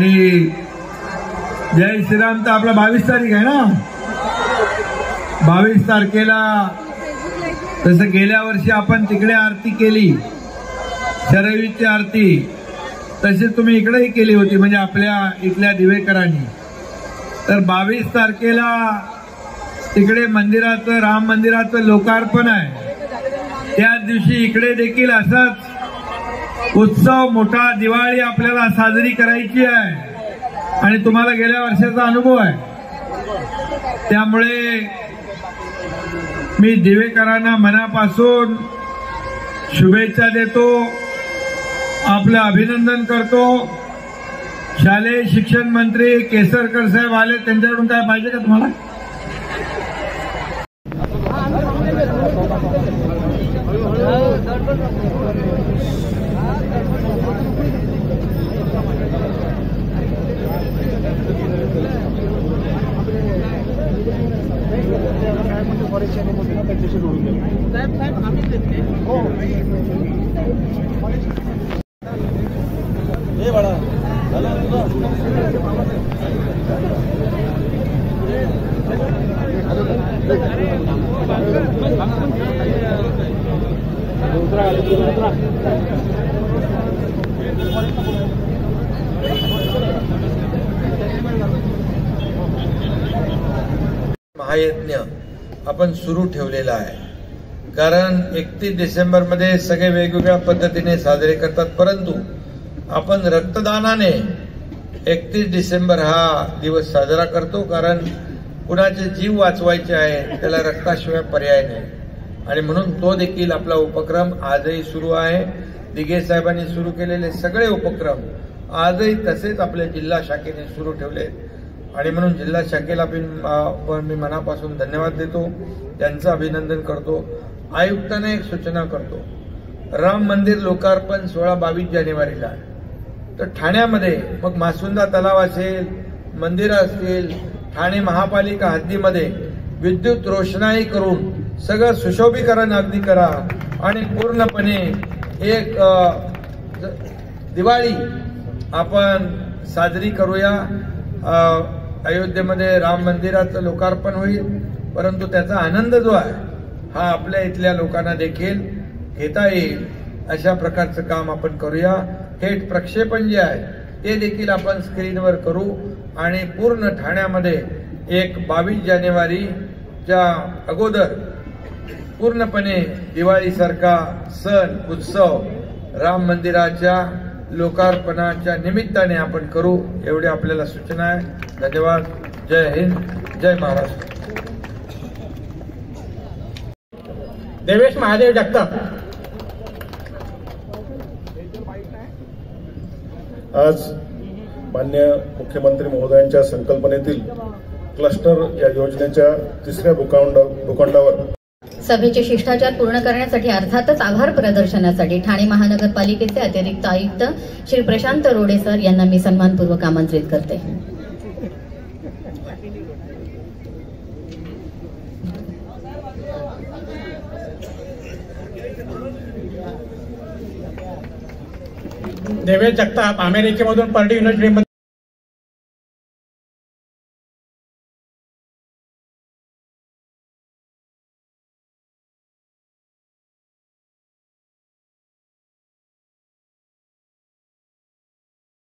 आणि जय श्रीराम तर आपला 22 तारीख आहे ना, 22 तारखेला तसं गेल्या वर्षी आपण तिकडे आरती केली, शरवीची आरती, तशी तुम्ही इकडेही केली होती, म्हणजे आपल्या इथल्या दिवेकरांनी. तर 22 तारखेला तिकडे मंदिराचं, राम मंदिराचं लोकार्पण आहे. त्याच दिवशी इकडे देखील असाच उत्सव, मोठा दिवाळी आपल्याला साजरी करायची आहे आणि तुम्हाला गेल्या वर्षाचा अनुभव आहे. त्यामुळे मी दिवेकरांना मनापासून शुभेच्छा देतो, आपलं अभिनंदन करतो. शालेय शिक्षण मंत्री केसरकर साहेब आले, त्यांच्याकडून काय पाहिजे का तुम्हाला? महायज्ञ आपण सुरू ठेवलेला आहे. कारण 31 डिसेंबरमध्ये सगळे वेगवेगळ्या पद्धतीने साजरे करतात, परंतु आपण रक्तदानाने 31 डिसेंबर हा दिवस साजरा करतो. कारण कुणाचे जीव वाचवायचे आहे, त्याला रक्ताशिवाय पर्याय नाही. आणि म्हणून तो देखील आपला उपक्रम आजही सुरू आहे. दिघे साहेबांनी सुरू केलेले सगळे उपक्रम आजही तसेच आपल्या जिल्हा शाखेने सुरू ठेवले आणि म्हणून जिल्हा शाखेला मी मनापासून धन्यवाद देतो, त्यांचं अभिनंदन करतो. आयुक्तांना एक सूचना करतो, राम मंदिर लोकार्पण 16-22 जानेवारीला आहे. तर ठाण्यामध्ये मग मासुंदा तलाव असेल, मंदिरं असतील, ठाणे महापालिका हद्दीमध्ये विद्युत रोषणाई करून सगळं सुशोभीकरण अगदी करा आणि पूर्णपणे एक दिवाळी आपण साजरी करूया. अयोध्येमध्ये राम मंदिराचं लोकार्पण होईल, परंतु त्याचा आनंद जो आहे हा आपल्या इथल्या लोकांना देखील घेता येईल अशा प्रकारचं काम आपण करूया. थेट प्रक्षेपण जे आहे ते देखील आपण स्क्रीनवर करू आणि पूर्ण ठाण्यामध्ये एक 22 जानेवारीच्या अगोदर पूर्णपणे दिवाळीसारखा सण उत्सव राम मंदिराच्या लोकार्पणाच्या निमित्ताने आपण करू, एवढी आपल्याला सूचना आहे. धन्यवाद. जय हिंद, जय महाराष्ट्र. देवेश महादेव जगताप. आज माननीय मुख्यमंत्री महोदयांच्या संकल्पनेतील क्लस्टर या योजनेच्या 3ऱ्या भूखंडावर सभेचे शिष्टाचार पूर्ण करण्यासाठी अर्थातच आभार प्रदर्शनासाठी ठाणे महानगरपालिकेचे अतिरिक्त आयुक्त श्री प्रशांत रोडे सर यांना मी सन्मानपूर्वक आमंत्रित करते. देवेश जगताप अमेरिकेमधून पर्ड्यू युनिव्हर्सिटीमध्ये